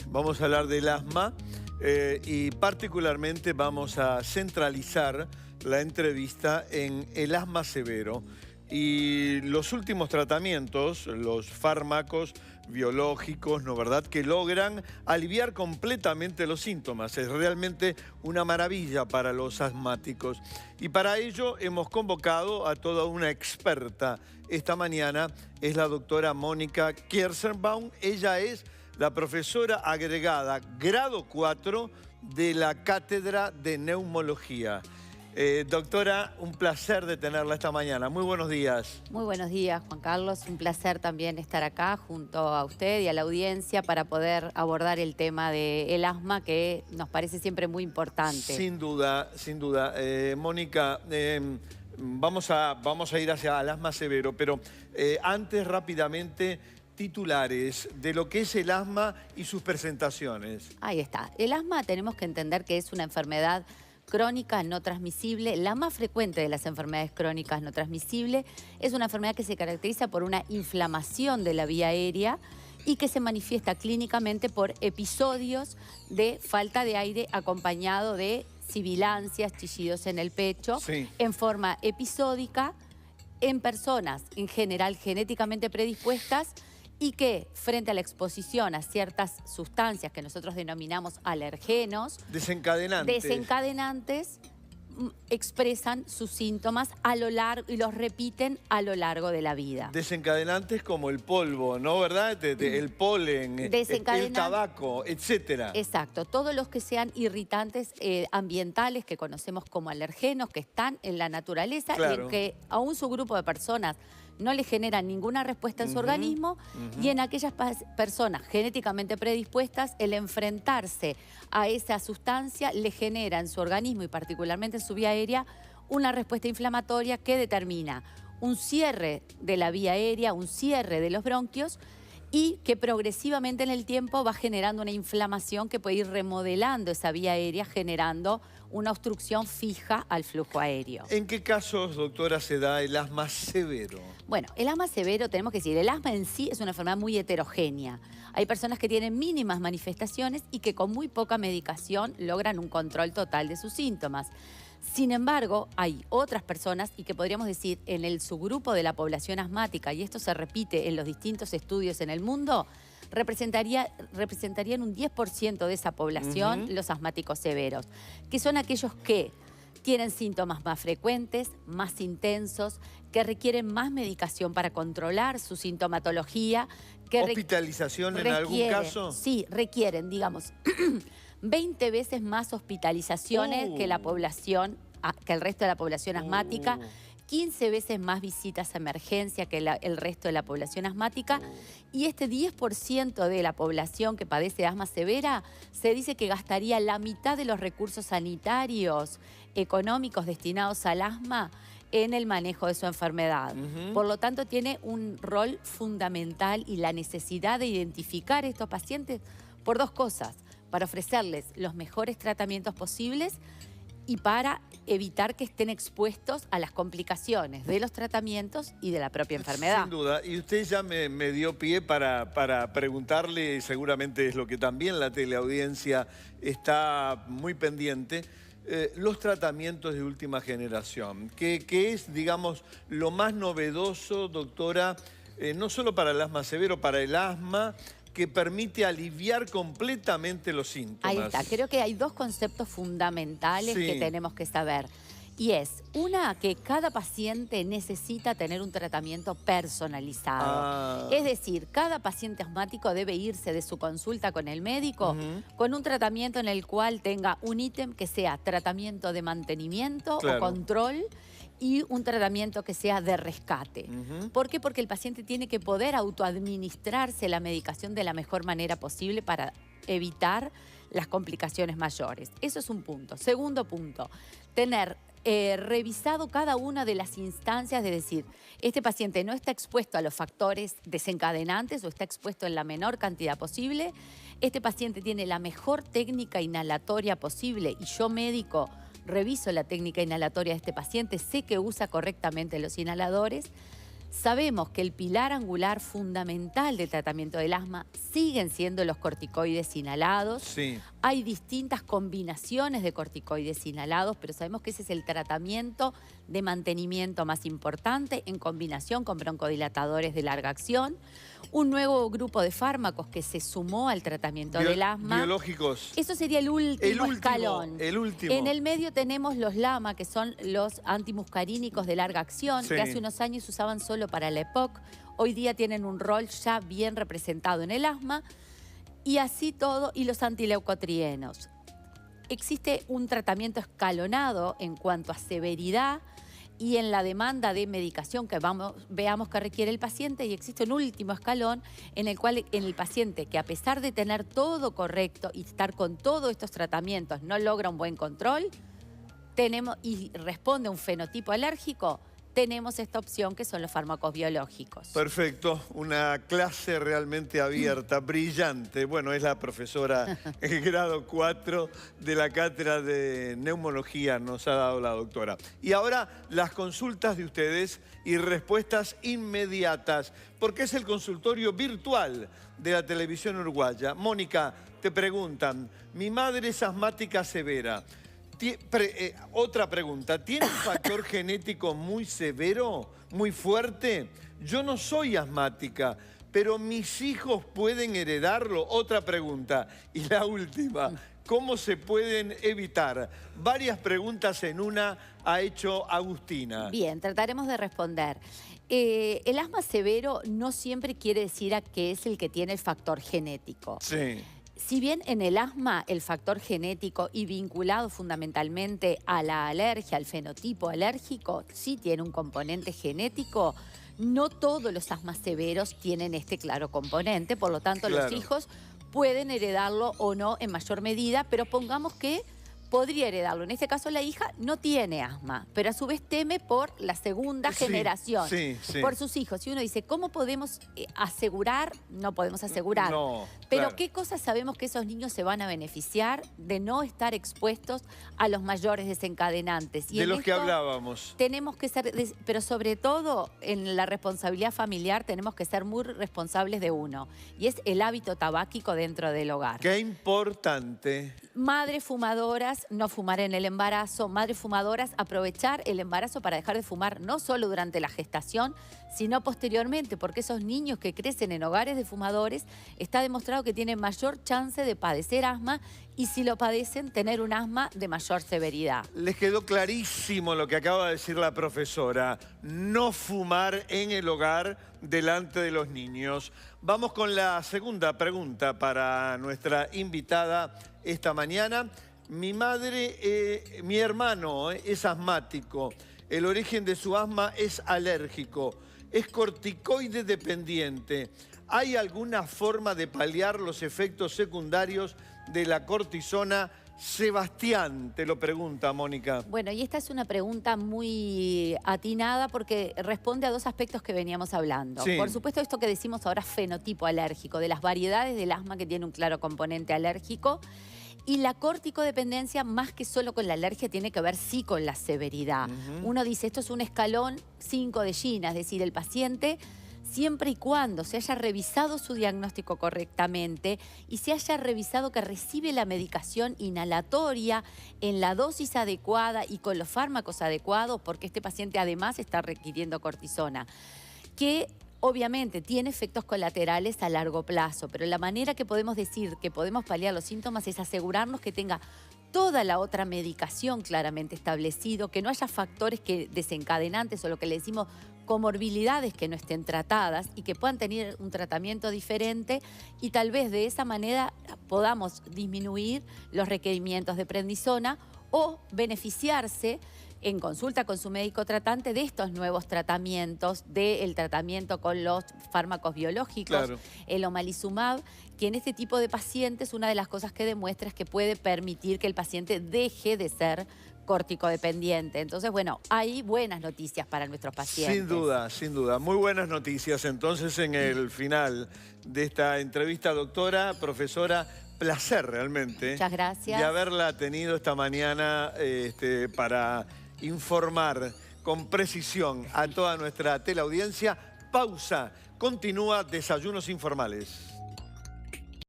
Vamos a hablar del asma y particularmente vamos a centralizar la entrevista en el asma severo y los últimos tratamientos, los fármacos biológicos, ¿no verdad?, que logran aliviar completamente los síntomas. Es realmente una maravilla para los asmáticos. Y para ello hemos convocado a toda una experta. Esta mañana es la doctora Mónica Kierszenbaum. Ella es la profesora agregada grado 4 de la Cátedra de Neumología. Doctora, un placer de tenerla esta mañana. Muy buenos días. Muy buenos días, Juan Carlos. Un placer también estar acá junto a usted y a la audiencia para poder abordar el tema del asma, que nos parece siempre muy importante. Sin duda, sin duda. Mónica, vamos a ir hacia el asma severo, pero antes rápidamente titulares de lo que es el asma y sus presentaciones. Ahí está. El asma tenemos que entender que es una enfermedad crónica no transmisible, la más frecuente de las enfermedades crónicas no transmisibles. Es una enfermedad que se caracteriza por una inflamación de la vía aérea y que se manifiesta clínicamente por episodios de falta de aire acompañado de sibilancias, chillidos en el pecho, Sí. en forma episódica, en personas en general genéticamente predispuestas y que frente a la exposición a ciertas sustancias que nosotros denominamos alergenos, desencadenantes, expresan sus síntomas a lo largo y los repiten a lo largo de la vida. Desencadenantes como el polvo, ¿no? ¿Verdad? El polen, el tabaco, etcétera. Exacto. Todos los que sean irritantes ambientales que conocemos como alergenos, que están en la naturaleza, Claro. y en que a un subgrupo de personas no le generan ninguna respuesta en su organismo, y en aquellas personas genéticamente predispuestas, el enfrentarse a esa sustancia le genera en su organismo y particularmente en su vía aérea una respuesta inflamatoria que determina un cierre de la vía aérea, un cierre de los bronquios, y que progresivamente en el tiempo va generando una inflamación que puede ir remodelando esa vía aérea, generando una obstrucción fija al flujo aéreo. ¿En qué casos, doctora, se da el asma severo? Bueno, el asma severo, tenemos que decir, el asma en sí es una enfermedad muy heterogénea. Hay personas que tienen mínimas manifestaciones y que con muy poca medicación logran un control total de sus síntomas. Sin embargo, hay otras personas, y que podríamos decir en el subgrupo de la población asmática, y esto se repite en los distintos estudios en el mundo, representarían un 10% de esa población los asmáticos severos, que son aquellos que tienen síntomas más frecuentes, más intensos, que requieren más medicación para controlar su sintomatología. ¿Hospitalización en algún caso? Sí, requieren, digamos, 20 veces más hospitalizaciones que el resto de la población asmática, 15 veces más visitas a emergencia que el resto de la población asmática, y este 10% de la población que padece asma severa se dice que gastaría la mitad de los recursos sanitarios económicos destinados al asma en el manejo de su enfermedad. Por lo tanto, tiene un rol fundamental y la necesidad de identificar a estos pacientes por dos cosas: para ofrecerles los mejores tratamientos posibles y para evitar que estén expuestos a las complicaciones de los tratamientos y de la propia enfermedad. Sin duda. Y usted ya me dio pie para preguntarle, seguramente es lo que también la teleaudiencia está muy pendiente, los tratamientos de última generación, que es, digamos, lo más novedoso, doctora, no solo para el asma severo, para el asma, que permite aliviar completamente los síntomas. Ahí está. Creo que hay dos conceptos fundamentales que tenemos que saber. Y es, una, que cada paciente necesita tener un tratamiento personalizado. Es decir, cada paciente asmático debe irse de su consulta con el médico con un tratamiento en el cual tenga un ítem que sea tratamiento de mantenimiento o control, y un tratamiento que sea de rescate. ¿Por qué? Porque el paciente tiene que poder autoadministrarse la medicación de la mejor manera posible para evitar las complicaciones mayores. Eso es un punto. Segundo punto, tener revisado cada una de las instancias, de decir, este paciente no está expuesto a los factores desencadenantes o está expuesto en la menor cantidad posible. Este paciente tiene la mejor técnica inhalatoria posible y yo, médico, reviso la técnica inhalatoria de este paciente, sé que usa correctamente los inhaladores. Sabemos que el pilar angular fundamental del tratamiento del asma siguen siendo los corticoides inhalados. Sí. Hay distintas combinaciones de corticoides inhalados, pero sabemos que ese es el tratamiento de mantenimiento más importante en combinación con broncodilatadores de larga acción. Un nuevo grupo de fármacos que se sumó al tratamiento del asma. Biológicos. Eso sería el último escalón. El último. En el medio tenemos los LAMA, que son los antimuscarínicos de larga acción, que hace unos años se usaban solo para la EPOC. Hoy día tienen un rol ya bien representado en el asma. Y así todo, y los antileucotrienos. Existe un tratamiento escalonado en cuanto a severidad y en la demanda de medicación que veamos que requiere el paciente, y existe un último escalón en el cual el paciente, que a pesar de tener todo correcto y estar con todos estos tratamientos, no logra un buen control y responde a un fenotipo alérgico, tenemos esta opción que son los fármacos biológicos. Perfecto, una clase realmente abierta, brillante. Bueno, es la profesora grado 4 de la cátedra de neumología, nos ha dado la doctora. Y ahora las consultas de ustedes y respuestas inmediatas, porque es el consultorio virtual de la televisión uruguaya. Mónica, te preguntan, mi madre es asmática severa. Otra pregunta, ¿tiene un factor genético muy severo, muy fuerte? Yo no soy asmática, pero mis hijos pueden heredarlo. Otra pregunta. Y la última, ¿cómo se pueden evitar? Varias preguntas en una ha hecho Agustina. Bien, trataremos de responder. El asma severo no siempre quiere decir que es el que tiene el factor genético. Sí. Si bien en el asma el factor genético y vinculado fundamentalmente a la alergia, al fenotipo alérgico, sí tiene un componente genético, no todos los asmas severos tienen este claro componente, por lo tanto los hijos pueden heredarlo o no en mayor medida, pero pongamos que podría heredarlo. En este caso la hija no tiene asma, pero a su vez teme por la segunda generación, por sus hijos. Y uno dice, ¿cómo podemos asegurar? No podemos asegurar. No, pero ¿qué cosas sabemos que esos niños se van a beneficiar de no estar expuestos a los mayores desencadenantes? Y de los que hablábamos. Tenemos que ser, pero sobre todo en la responsabilidad familiar tenemos que ser muy responsables de uno. Y es el hábito tabáquico dentro del hogar. Qué importante. Madres fumadoras, no fumar en el embarazo. Madres fumadoras, aprovechar el embarazo para dejar de fumar no solo durante la gestación, sino posteriormente, porque esos niños que crecen en hogares de fumadores, está demostrado que tienen mayor chance de padecer asma y si lo padecen, tener un asma de mayor severidad. Les quedó clarísimo lo que acaba de decir la profesora. No fumar en el hogar delante de los niños. Vamos con la segunda pregunta para nuestra invitada esta mañana. Mi hermano es asmático. El origen de su asma es alérgico. Es corticoide dependiente. ¿Hay alguna forma de paliar los efectos secundarios de la cortisona? Sebastián te lo pregunta, Mónica. Bueno, y esta es una pregunta muy atinada porque responde a dos aspectos que veníamos hablando. Sí. Por supuesto, esto que decimos ahora, fenotipo alérgico, de las variedades del asma que tiene un claro componente alérgico. Y la corticodependencia, más que solo con la alergia, tiene que ver sí con la severidad. Uno dice, esto es un escalón 5 de Gina, es decir, el paciente, siempre y cuando se haya revisado su diagnóstico correctamente y se haya revisado que recibe la medicación inhalatoria en la dosis adecuada y con los fármacos adecuados, porque este paciente además está requiriendo cortisona, que obviamente tiene efectos colaterales a largo plazo, pero la manera que podemos decir que podemos paliar los síntomas es asegurarnos que tenga toda la otra medicación claramente establecido, que no haya factores desencadenantes o lo que le decimos comorbilidades que no estén tratadas y que puedan tener un tratamiento diferente y tal vez de esa manera podamos disminuir los requerimientos de prednisona o beneficiarse en consulta con su médico tratante de estos nuevos tratamientos, del tratamiento con los fármacos biológicos, el omalizumab, que en este tipo de pacientes una de las cosas que demuestra es que puede permitir que el paciente deje de ser corticodependiente. Entonces, bueno, hay buenas noticias para nuestros pacientes. Sin duda, sin duda. Muy buenas noticias. Entonces, en el final de esta entrevista, doctora, profesora, placer realmente. Muchas gracias. De haberla tenido esta mañana para informar con precisión a toda nuestra teleaudiencia. Pausa. Continúa Desayunos Informales.